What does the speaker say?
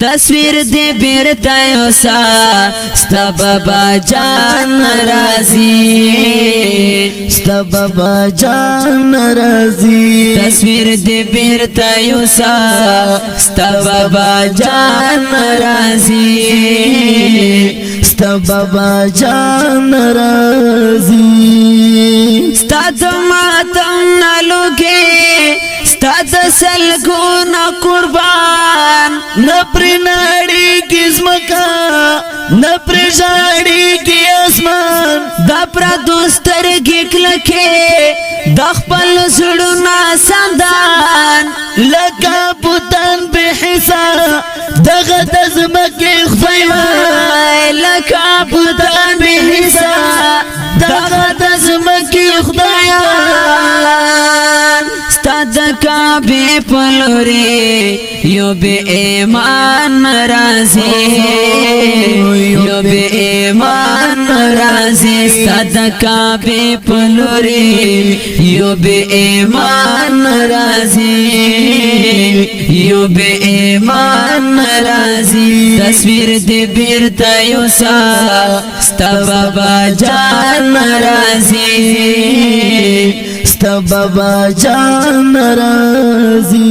تصویر دے بیرتا یوسا ستا بابا جان رازی ستا بابا جان رازی تصویر دے بیرتا یوسا ستا بابا جان رازی ستا بابا جان رازی ستا دماتم نلوگے ستا دسلگون قربان نپری ناڑی کی زمکا نپری جاڑی کی اسمان دا پرا دوستر گیک لکھے دخپل سڑونا سندان لکا بوتان بے حسا دغت زمکی خدایوان لکا بودان بے حسا دغت زمکی خدایوان ستا دکا بے پلوری یو بے ایمان رازی یو بے ایمان رازی ستا دکا بے پلوری یو بے ایمان رازی یو بے ایمان رازی تصویر دے بیرتا یوسا ستا بابا جان رازی ستا بابا جان رازی